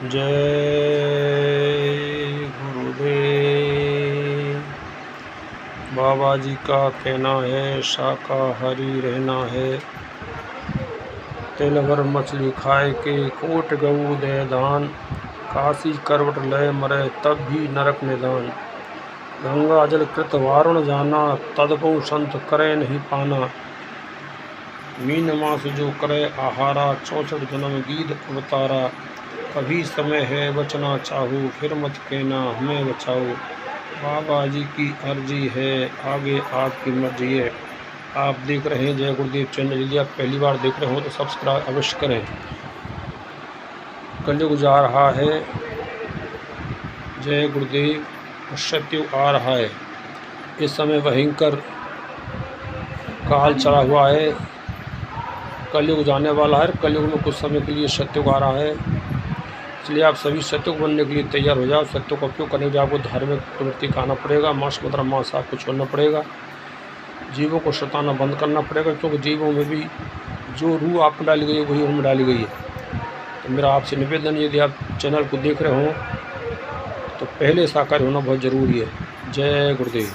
जय गुरुदेव। बाबा जी का कहना है शाकाहारी रहना है। तिल भर मछली खाए के कोट गऊ दे दान। काशी करवट लय मरे तब भी नरक निदान। गंगा जल कृत वारुण जाना तदपऊ संत करे नहीं पाना। मीन मास जो करे आहारा 64 जन्म गीध अवतारा। कभी समय है बचना चाहूँ फिर मत कहना हमें बचाओ। बाबा जी की अर्जी है आगे आपकी मर्जी है। आप देख रहे हैं जय गुरुदेव चैनल। यदि आप पहली बार देख रहे हो तो सब्सक्राइब अवश्य करें। कलयुग जा रहा है, जय गुरुदेव, सत्युग आ रहा है। इस समय भयंकर काल चला हुआ है। कलयुग जाने वाला है। कलयुग में कुछ समय के लिए सत्युग आ रहा है, इसलिए आप सभी सत्युग बनने के लिए तैयार हो जाओ। सत्य का उपयोग करने के लिए आपको धार्मिक प्रवृत्ति का आना पड़ेगा। मांस मदिरा मांस आपको छोड़ना पड़ेगा। जीवों को सताना बंद करना पड़ेगा, क्योंकि जीवों में भी जो रूह आप में डाली गई है वही उनमें डाली गई है। तो मेरा आपसे निवेदन, यदि आप चैनल को देख रहे हो तो पहले शाकाहारी होना बहुत ज़रूरी है। जय गुरुदेव।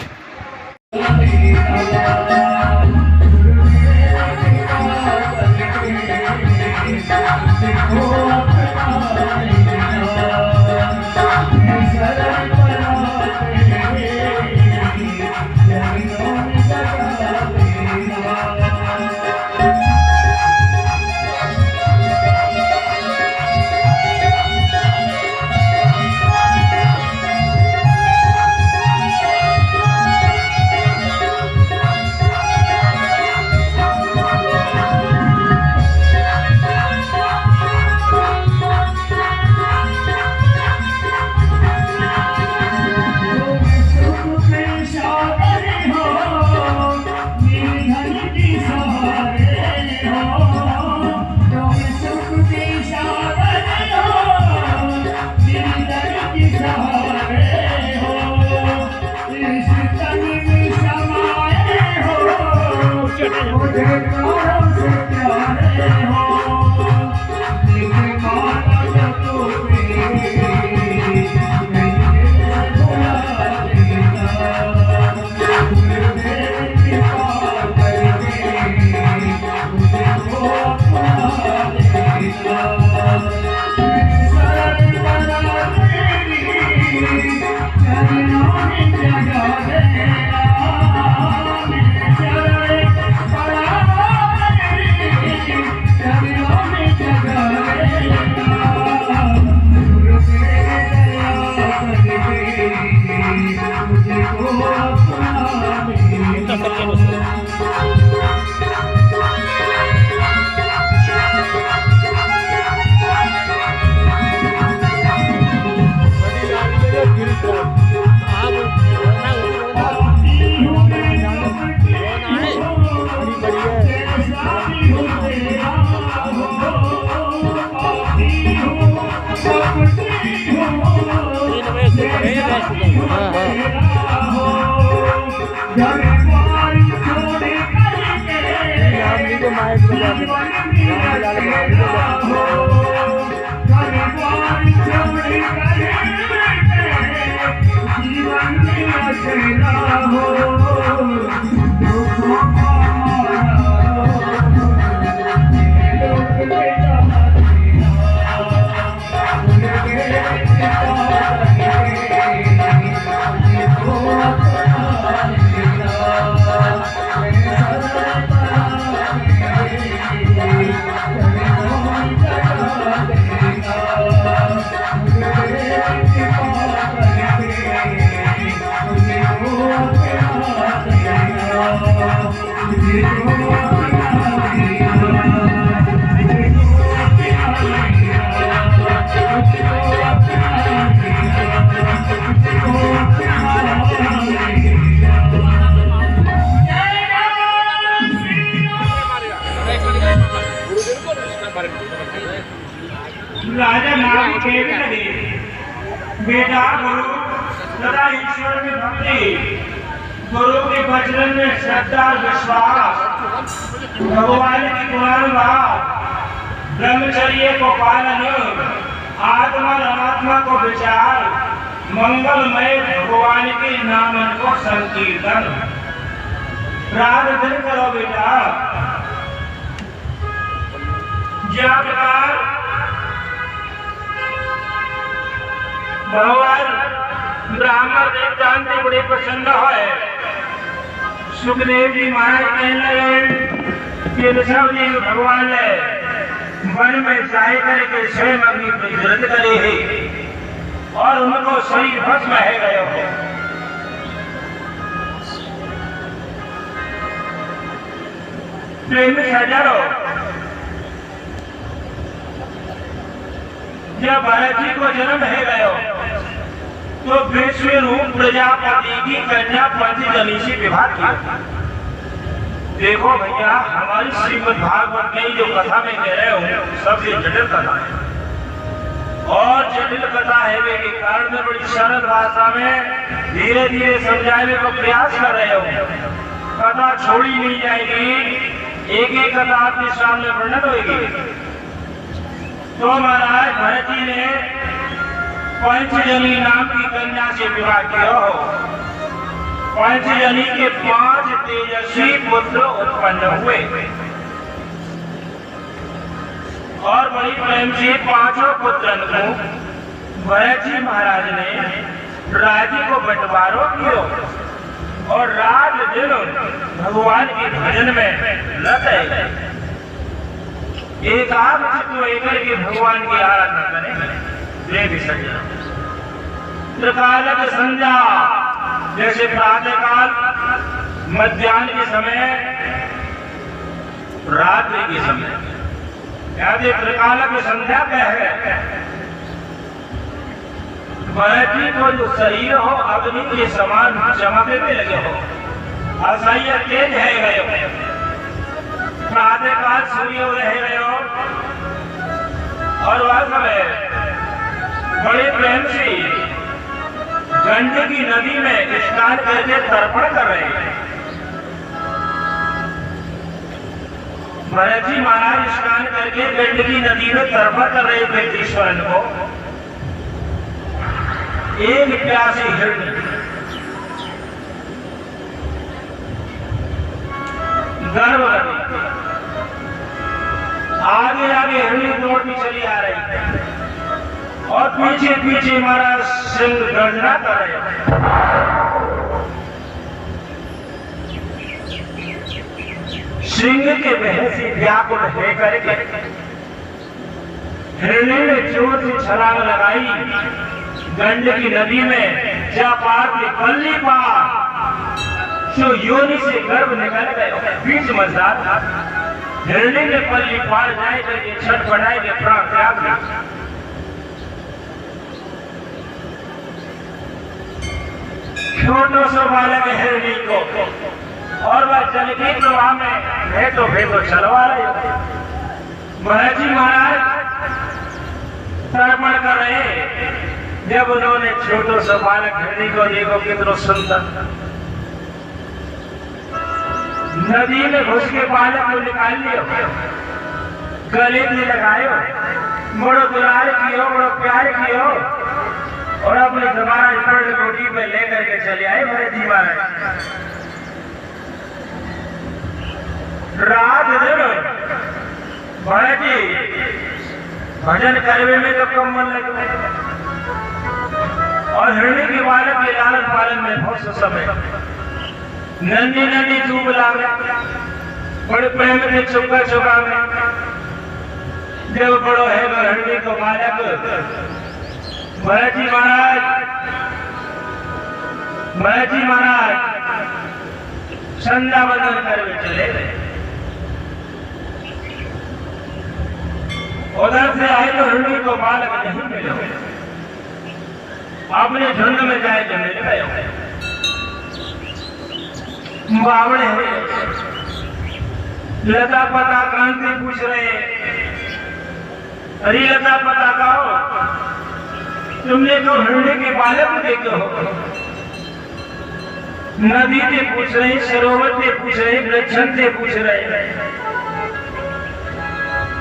राजा नाम के लगे बेटा गुरु सदा ईश्वर में भक्ति, गुरु के वचन में श्रद्धा विश्वास, भगवान की गुणानुवाद, ब्रह्मचर्य को पालन, आत्मा परमात्मा को विचार, मंगलमय भगवान के नाम को संकीर्तन, प्रार्थना करो बेटा। ज्या प्रकार भगवान ब्राह्मण देवतान से बड़े प्रसन्न है। सुखदेव जी महाराज कहने लगे कि ऋषभ जी भगवान ने वन में जाए करके स्वयं अग्नि प्रज्वलित करे है और उनको शरीर भस्म है गए हो। प्रेम सजरो जब भरत जी को जन्म है गयो तो विश्व रूप प्रजापति की कन्या पंचजनी से विवाह किया। देखो भैया, हमारी श्रीमद् भागवत में जो कथा में कह रहे हो सबसे जटिल कथा है और जटिल कथा है वे के कारण में बड़ी सरल भाषा में धीरे धीरे समझाने का प्रयास कर रहे हो। कथा छोड़ी नहीं जाएगी, एक एक कथा आपके सामने वर्णन होगी। तो महाराज भरत जी ने पंचजनी नाम की कन्या से विवाह किया हो। पंचजनी के 5 तेजस्वी पुत्र उत्पन्न हुए और बड़ी प्रेम से 5 पुत्रों को भरत जी महाराज ने राज्य को बंटवारो किया और रात दिन भगवान के भजन में लगे। एक आप चित्त लेकर के भगवान की आराधना करें। देवी संध्या, त्रिकालक संध्या जैसे प्रातः काल, मध्याह्न के समय, रात्रि के समय, यानी त्रिकालक संध्या क्या है? भरत जी को जो शरीर हो अग्नि के समान चमकने लगे हो, असह्य तेज है गए। प्रातः काल सूर्योदय है गए हो और वह समय बड़े प्रेम से गंडकी नदी में स्नान करके तर्पण कर रहे हैं। भरत जी महाराज स्नान करके गंडकी नदी में तर्पण कर रहे थे ईश्वरन को। एक प्यासी हिरणी गर्भवती आगे आगे हिरणी दौड़ती चली आ रही है और पीछे पीछे महाराज सिंह गर्जना कर रहे हैं। सिंह के बह से व्याकुल है करके हिरणी ने जोर से छलांग लगाई गंडकी नदी में। जा पार के पल्ली पार जो योनि से गर्भ निकल गए बीच मजार हिरणी ने पल्ली पार जाए करके छटपटाए के प्राण त्याग दिया। छोटो सो बालक हिरणी को और वह जल के प्रवाह में भेटो भेटो चलवा रहे। भरत जी महाराज तर्पण कर रहे। जब उन्होंने छोटो सा बालक हिरणी को देखो कितना सुंदर, नदी में घुस के बालक को निकाल लियो, गले में लगायो, बड़ो दुलार कियो, बड़ो प्यार कियो और अपने जमाना पड़ कोठी में लेकर के चले आए भरत जी महाराज। रात दिन भरत जी भजन करवे में तो कम मन लगे और हिरणी के बालक के लालन पालन में बहुत समय नन्ही नन्ही चूब लावे बड़े प्रेम से चुका चुका में। जब बड़ो है हिरणी को बालक भरत जी महाराज संध्या बंदन करवे चले। उधर से आए तो हिरणी को बालक नहीं मिले, अपने झुंड में जाए जो मिल गए। बावड़े लता पता कांति पूछ रहे, अरे लता पता कहो तुमने तो हिरणी के बालक देखे हो। नदी से पूछ रहे, सरोवर से पूछ रहे, वृक्षण से पूछ रहे।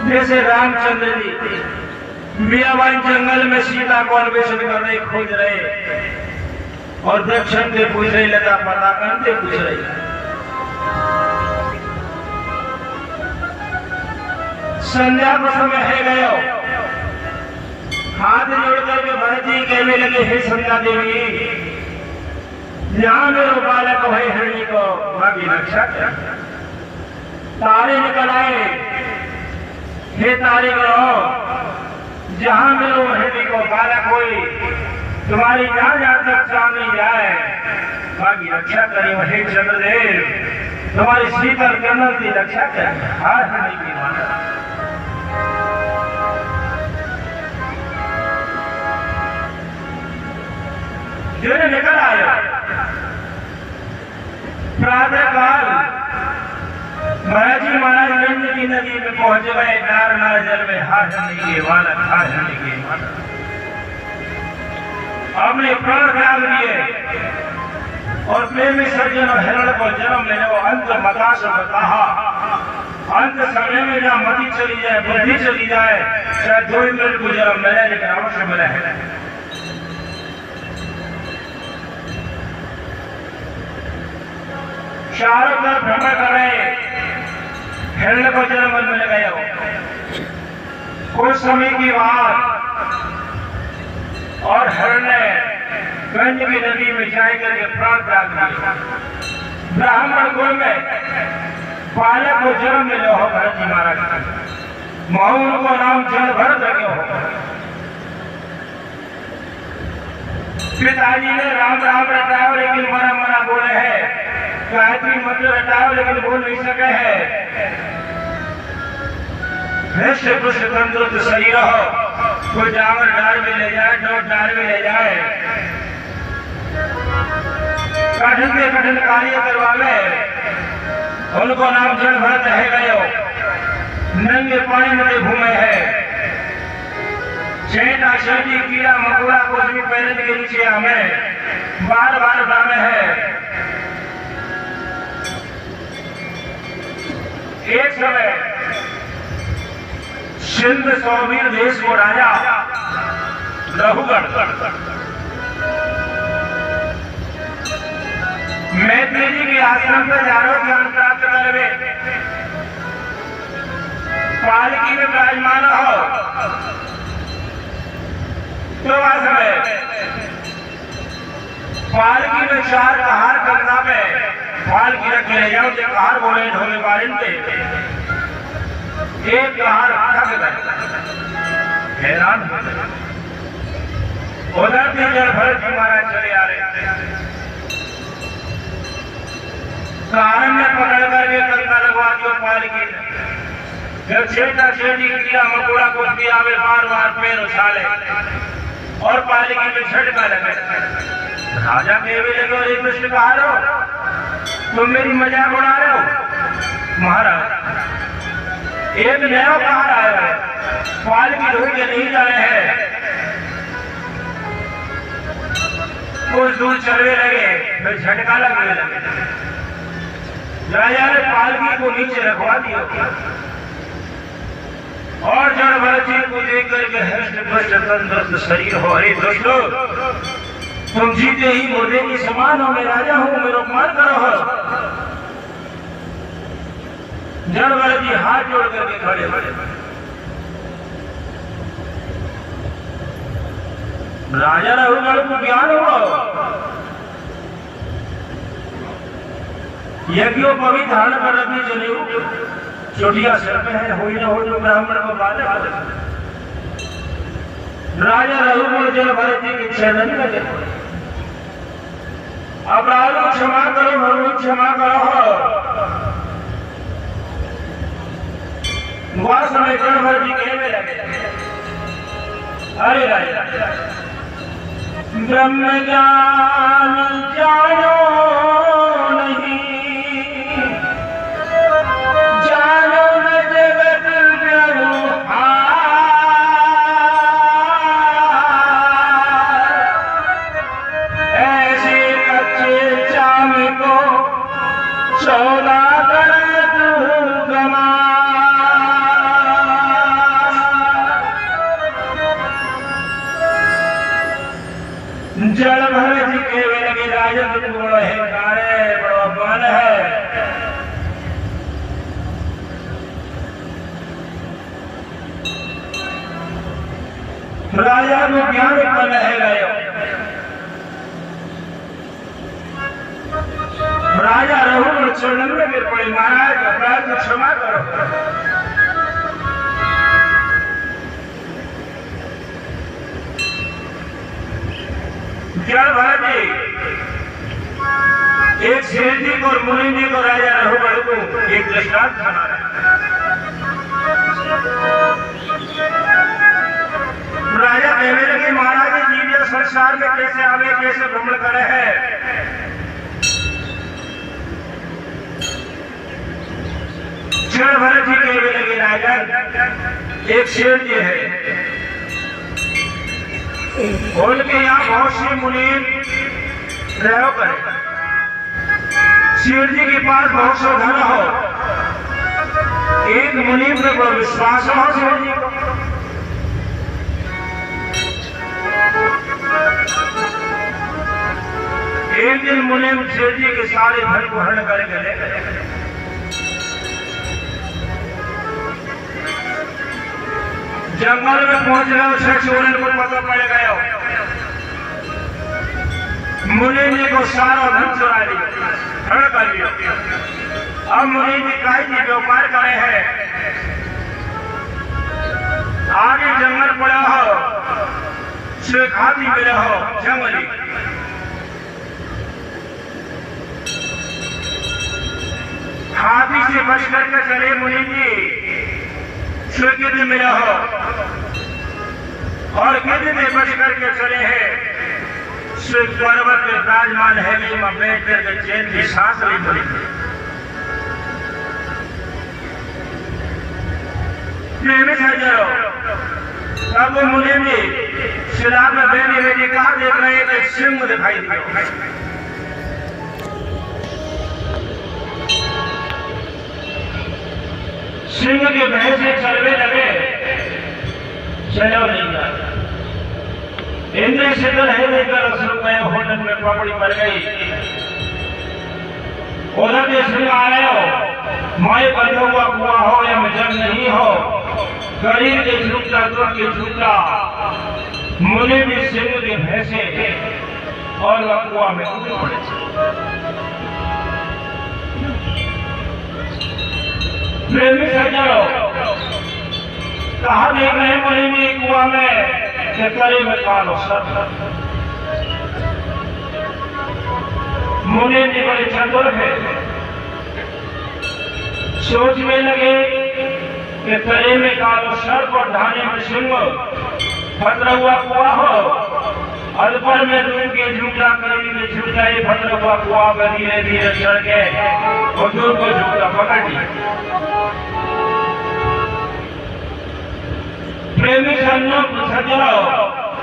जैसे रामचंद्र जी मीराबाई जंगल में सीता को अन्वेषण कर रहे, खोज रहे और दक्षिण से पूछ रही, लता पता करते पूछ रही। संध्या को समय है गयो, हाथ जोड़ करके भरत जी कहने लगे, हे संध्या देवी, जहां मेरो बालक भय हरणी को भागी रक्षा कर। तारे निकल आए, हे तारे ग्रह, जहां मेरो हरणी को बालक होई, तुम्हारी जहां जहां तक सामने जाए भागी रक्षा करी। वही चंद्रदेव, तुम्हारी शीतल कमल की रक्षा कर। हार हरणी की माता दिन निकल आया। प्रातः काल महाराज जी महाराज नंद की नदी में पहुंच गए। नार जल में हार हरणी के बालक, हार हरणी के बालक अपने प्राण त्याग दिए और प्रेमी सज्जन और हिरण को जन्म लेने वो अंत मताश कहा। अंत समय में जहाँ मति चली जाए, बुद्धि चली जाए, चाहे 2 मिनट को जन्म मिले, लेकिन अवश्य मिले। चारों तरफ भ्रमण कर रहे, हिरण को जन्म मिल गया। कुछ समय की बात और हिरण ने गंज की नदी में जाए करके प्राण त्याग दिया। ब्राह्मण कुल में बालक को जन्म मिले हो भरत जी महाराज, मऊ को नाम जल भरत रखे हो। पिताजी ने राम राम रटाया, लेकिन मना मना बोले है, गायत्री मंत्र रटाया, लेकिन बोल नहीं सके है। हृष्ट पुष्ट तंदुरुस्त शरीर हो, कोई डांगर डाल में ले जाए, डोट डाल में ले जाए, कठिन से कठिन कार्य करवावे, उनको नाम जल भरत है गयो। नंगे पानी में घूमे है, छेटा छेटी कीड़ा मकोड़ा कुछ भी पैर के नीचे हमें बार बार दामे है। एक समय सिंध सौवीर देश को राजा रघुगढ़ मैत्री जी के आश्रम पर जारो ज्ञान प्राप्त करवे, पालकी में विराजमान हो। तो वह समय पालकी में 4 कहार करना में पालकी रख ले जाओ, जो कहार बोले ढोले बारिंदे, एक कहार थक गए, हैरान हो गए। उधर से जल भरत जी महाराज चले आ रहे, कारण में पकड़ करके कंधा लगवा दिया पालकी ने। जब छेटा छेटी कीड़ा मकोड़ा कुछ भी आवे, बार बार पैर उछाले और पालकी में झटका लगे। राजा कहने लगे, अरे कृष्ण कहा रहे हो, तुम मेरी मजाक उड़ा रहे हो। महाराज एक नया कहार आया है, पालकी ढोई के नहीं जा रहे हैं। कुछ दूर चलने लगे, फिर झटका लगने लगे। राजा ने पालकी को नीचे रखवा दिया और जड़ भरत जी को देख करके हृष्ट पुष्ट तंदुरुस्त शरीर हो। अरे दोस्तों, तुम जीते ही मुर्दे की समान हो, मैं राजा हूं, मेरा अपमान करो हो। जड़ भरत जी हाथ जोड़ करके खड़े खड़े। राजा रघुगढ़ को ज्ञान हुआ, यज्ञों पवी धारण कर रखी जनेऊ, चोटिया सिर पे है, हो ही ना हो जो ब्राह्मण को बालक। राजा रघुगढ़ जल भरत जी की छेदन लगे, अपराध को क्षमा करो, भगवान क्षमा करो। वह समय जल भरत जी कहने लगे, अरे राजा, ब्रह्म ज्ञान जानो जल भर जी के लगे राजन बड़ो है कारे बड़ो बल है। राजा को ज्ञान बल है गयो। राजा रहू चरण में गिर पड़े महाराज अपराध को क्षमा करो। जल भर जी एक शेर जी को और मुनि जी को राजा रघुबर को एक दृष्टांत सुना रहे। राजा कहने लगे महाराज जी जीव संसार में कैसे आवे कैसे भ्रमण करे है। जल भर जी कहने लगे राजा एक शेर जी है उनके यहाँ बहुत से मुनि रहो करे। शेर जी के पास बहुत सा धन हो। एक मुनि पर विश्वास हो शेर जी को। एक दिन मुनि शेर जी के सारे धन को हरण करके ले गए। जंगल में पहुंच गए उसे चोरन को पता पड़ गया। मुनि जी को सारा धन चुरा लिया हरण कर लिया। अब मुनि जी काई जी व्यापार करे हैं। आगे जंगल पड़ा हो शेख हाथी मिले हो जंगली हाथी से बच करके चले मुनि जी गिद्ध मिला हो और गिद्ध में बच करके चले हैं। पर्वत में विराजमान है में बैठ करके चैन की सांस ली पड़ी। तब वो मुनि जी शिला में बैठे हुए कहा देख रहे हैं कि सिंह दिखाई दिया। सिंह के भय से चलने लगे चलो नहीं जाता। इंद्र शीतल है लेकर असुर गए होटल में पकड़ी पड़ गई। उधर के सिंह आए हो माए बंद हुआ कुआ हो या जंग नहीं हो गरीब के झूठा दुख के झूठा मुनि भी सिंह के भय से और वह कुआ में कूद पड़े। प्रेमी सज्जनों कहा देख रहे मुनि जी कुआ में करे में कालो सर। मुनि जी बड़े चतुर है सोच में लगे कि करे में कालो सर्प और ढाने में सिंह भद्र हुआ कुआ हो अदपर में दूर के झूठा करी में झूठा ये भद्र हुआ कुआ धीरे धीरे चढ़ के और दूर को झूठा पकड़ लिया। प्रेमी सज्जनों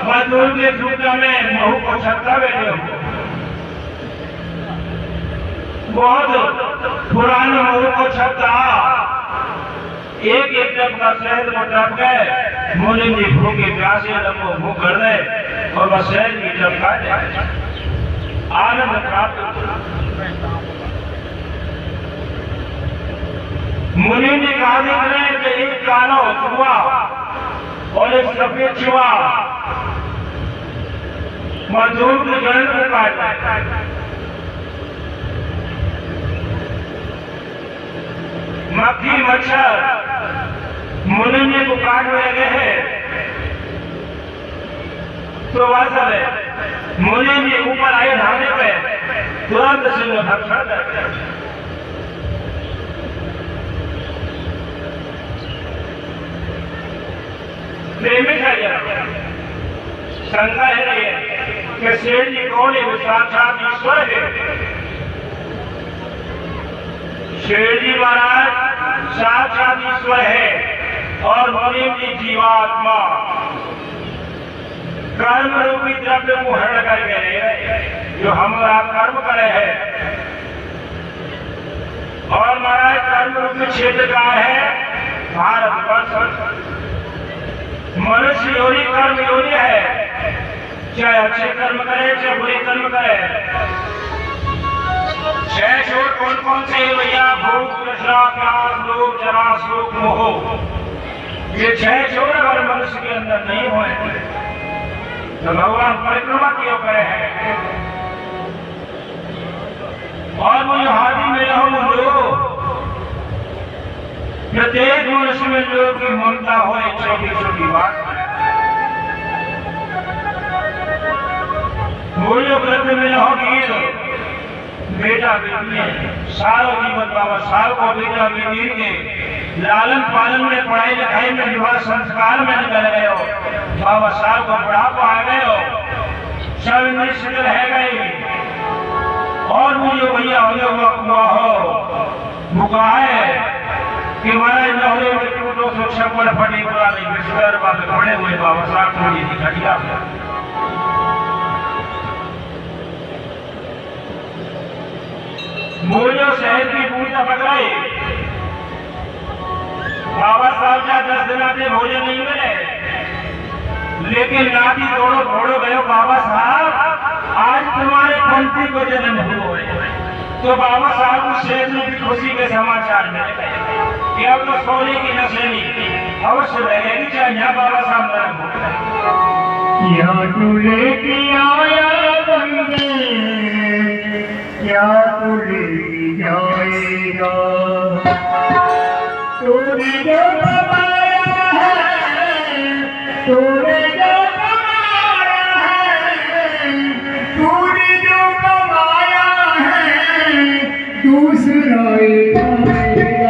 मजदूर के झूठा में महू को छत्ता बैठे हो। बहुत पुराना महू को छत्ता एक एक टप का शहद को टप गए। मुनि जी भूखे प्यासे लंबो मुंह कर दे और वह शहद की टप खा जाए आनंद प्राप्त। मुनि जी कहा देख रहे हैं कि एक काला चूहा और एक सफेद चूहा मजदूर के गर्दन को काट रहा है। मक्खी मच्छर मुनि जी को काटने लगे हैं। तो वह सब है मुनि जी ऊपर आए ढाने पे तुरंत सिंह भक्षण करते हैं। प्रेमी शंका है कि शेर जी कौन है साक्षात ईश्वर है। शेर जी महाराज साक्षात ईश्वर है और मुनि जी जीवात्मा कर्म रूपी द्रव्य को हरण करके जो हम आप कर्म करे हैं। और महाराज कर्म रूपी क्षेत्र का है भारतवर्ष। मनुष्य योनि कर्म योनि है चाहे अच्छे कर्म करे चाहे बुरे कर्म करे। 6 छोर कौन कौन से है भैया? भूख, तृष्णा, प्यास, लोभ, जरा, शोक, मोह। ये 6 छोर अगर मनुष्य के अंदर नहीं होए तो भगवान परिक्रमा क्यों करे हैं? और वो हाथी में रहो लोग, प्रत्येक मनुष्य में लोग की ममता हो, छोटी छोटी बात बोलो। व्रत में रहोगे बेटा बेटी सालों जीवन बाबा साल को बेटा बेटी के लालन पालन में, पढ़ाई लिखाई में, विवाह संस्कार में निकल गए हो, बाबा साल को बुढ़ापा आ गए हो, सब निश्चित रह गए। और मुझे भैया हुआ हो मुका है कि हमारे नौरे में 256 फटी पुरानी विश्वर बाबे खड़े हुए बाबा साहब थोड़ी दिखा मूल्यों शहर की पूजा पकड़ाई। बाबा साहब का 10 दिन से भोजन नहीं मिले, लेकिन नाती दौड़ो गयो बाबा साहब आज तुम्हारे पंथी को जन्म हुआ है। तो बाबा साहब को शहर में भी खुशी के समाचार मिले कि अब तो सोने की नस्लें अवश्य रहेगी, चाहे यहाँ बाबा साहब नरम हो। क्या तू लेके आया बंदे, क्या तू लेके जाएगा? तूने जो कमाया है, तूने जो कमाया है, तूने जो कमाया है, दूसरा खाएगा।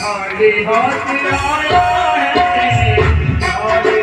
खाली हाथ आया है, खाली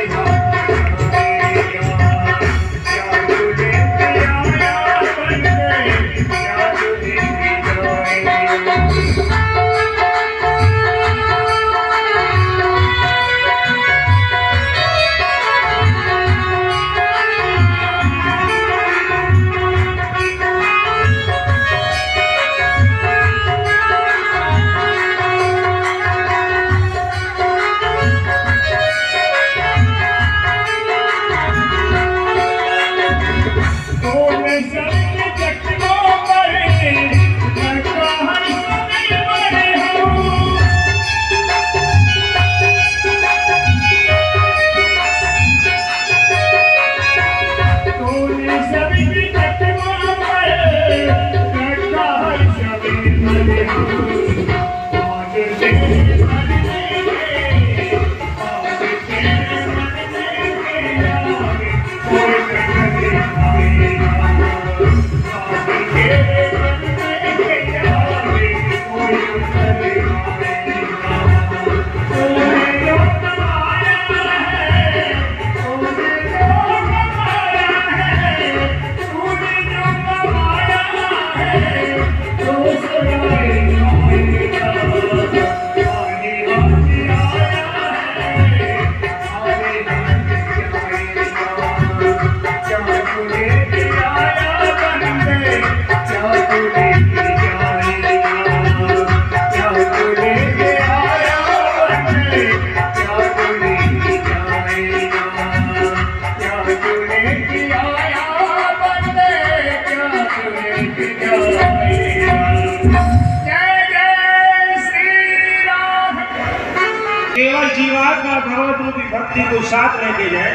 केवल जीवात्मा भगवत रूपी भक्ति को साथ लेके जाए।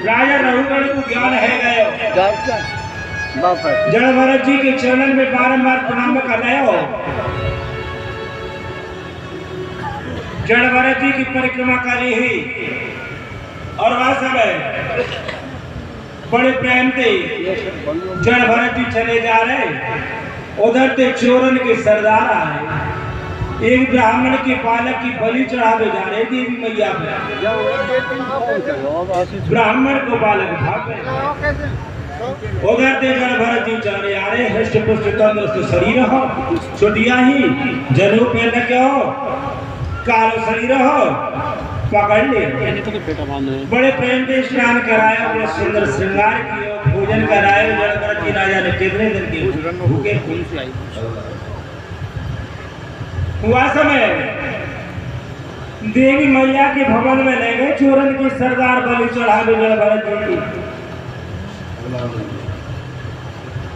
राजा रघुगण को ज्ञान है गयो, जड़ भरत जी के चरणन में बारंबार प्रणाम कर रहे हो। जड़ भरत जी की परिक्रमा करी हुई और वह समय बड़े प्रेम से जड़ भरत जी चले जा रहे। उधर से चोरन के सरदार आए, एक ब्राह्मण के बालक की बलि चढ़ावे जा रहे देवी मैया पे। ब्राह्मण को बालक भाग गए। उधर से जड़ भरत जी चले आ रहे, हृष्ट पुष्ट तंदुरुस्त शरीर हो, छोटिया ही जनेऊ पहन के हो, कालो शरीर हो, पकड़ ले। बड़े प्रेम से स्नान कराए, बड़े सुंदर श्रृंगार किए, भोजन कराए। जड़ भरत जी राजा ने कितने दिन के भूखे हुआ समय देवी मैया के भवन में ले गए। चोरन के सरदार बलि चढ़ावे जड़ भरत जी की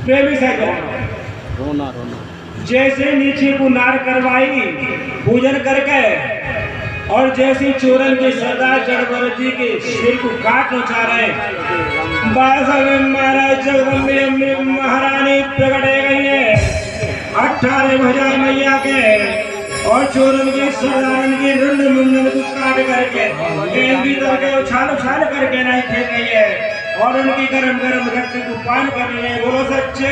प्रेमी से रोना जैसे नीचे को नार करवाई पूजन करके, और जैसे चोरन के सरदार जड़ भरत जी के सिर को काट उछा रहे, महाराज जगदम्बे अम्बे महारानी प्रकट गई है 18 भुजा मैया के, और चोरन के सरदारन के रुंड मुंडन को काट करके भीतर के उछाल उछाल करके नहीं फेंक रही है, और उनकी गरम गरम रक्त को पान कर रही है। बोलो सच्चे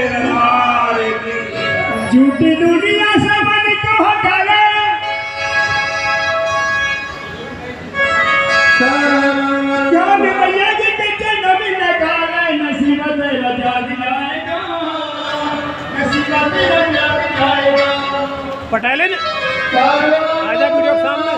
दरबार की। झूठी दुनिया से मन को हटाले, क्या भी भैया जी के चरण में लगाए, नसीब तेरा जाग जाएगा, नसीब तेरा जाग जाएगा। पटेल आजा वीडियो सामने।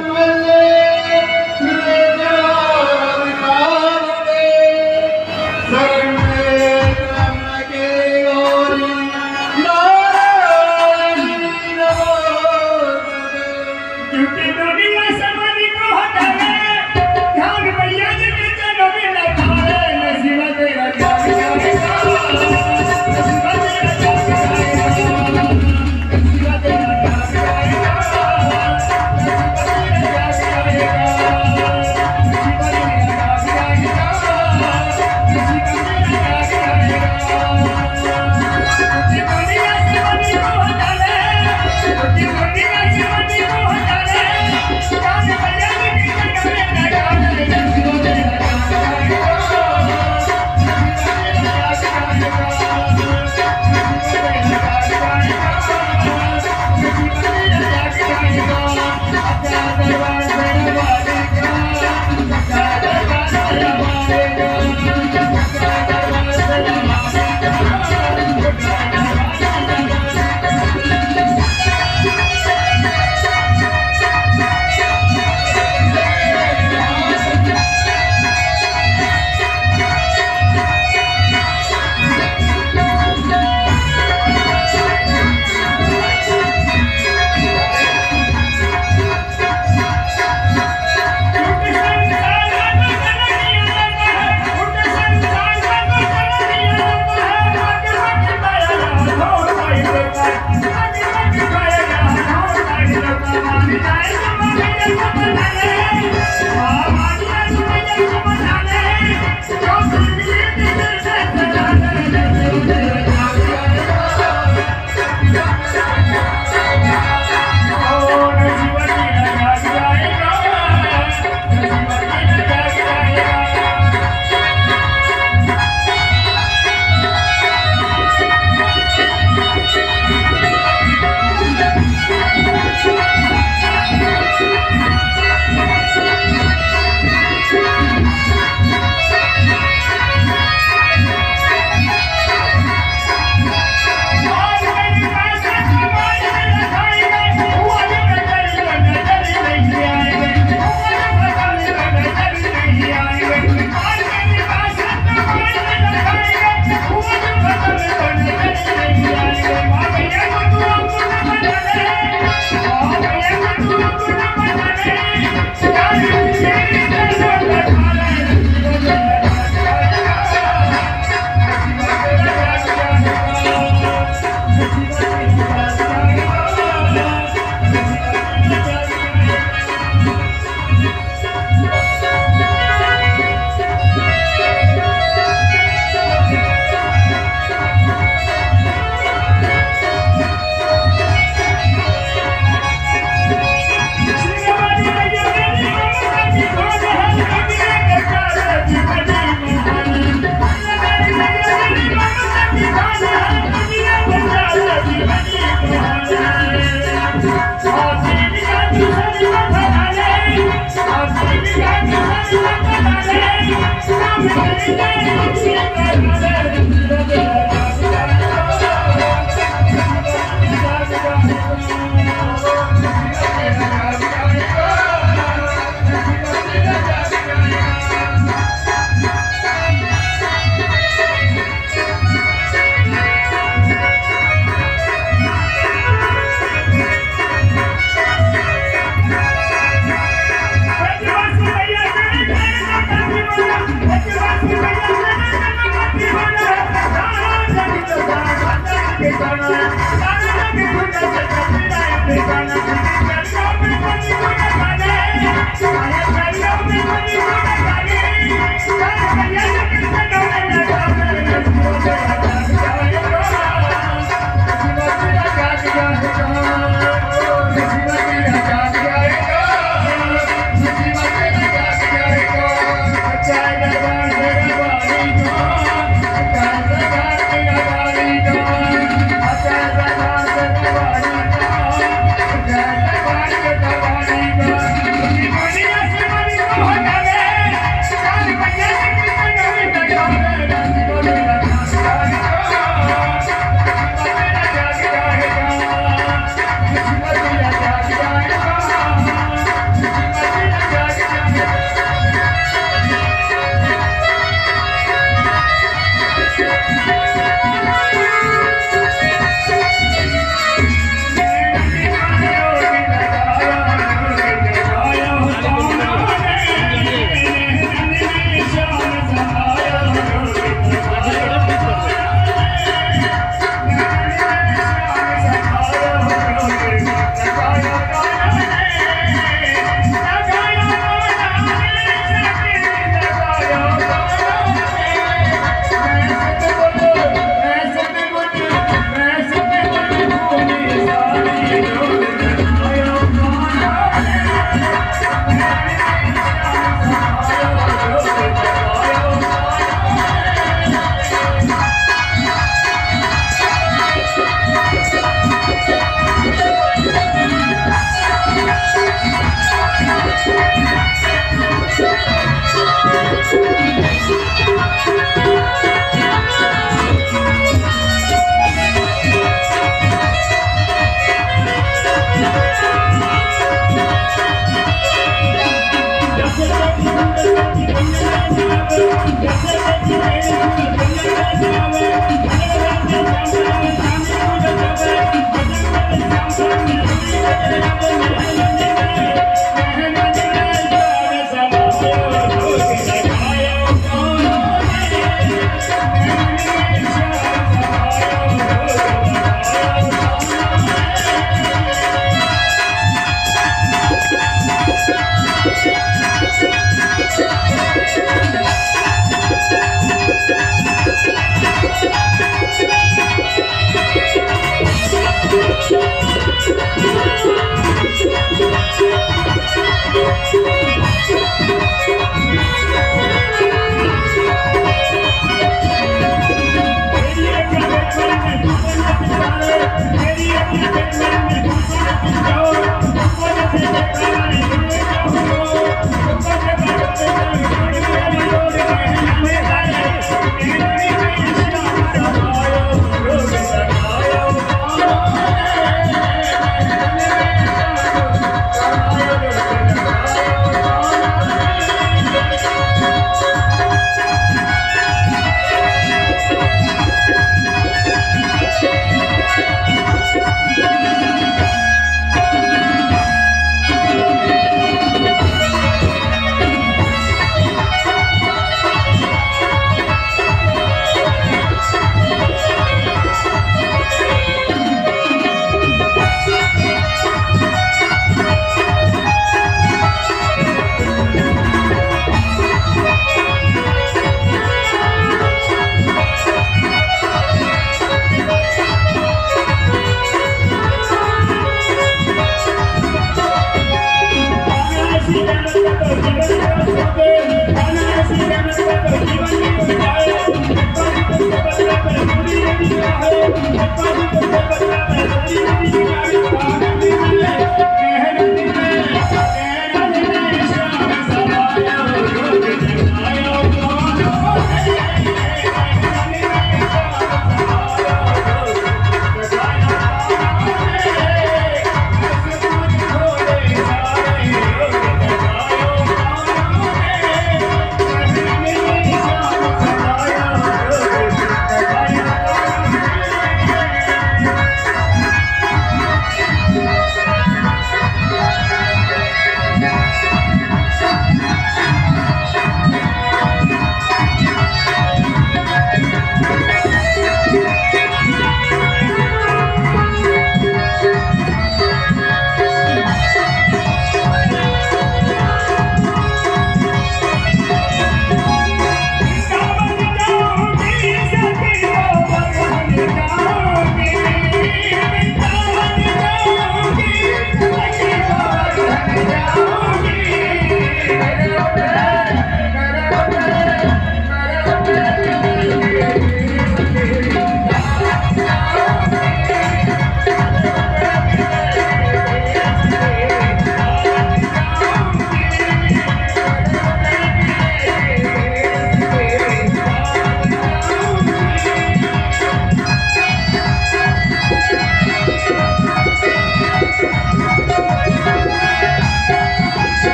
Thank you.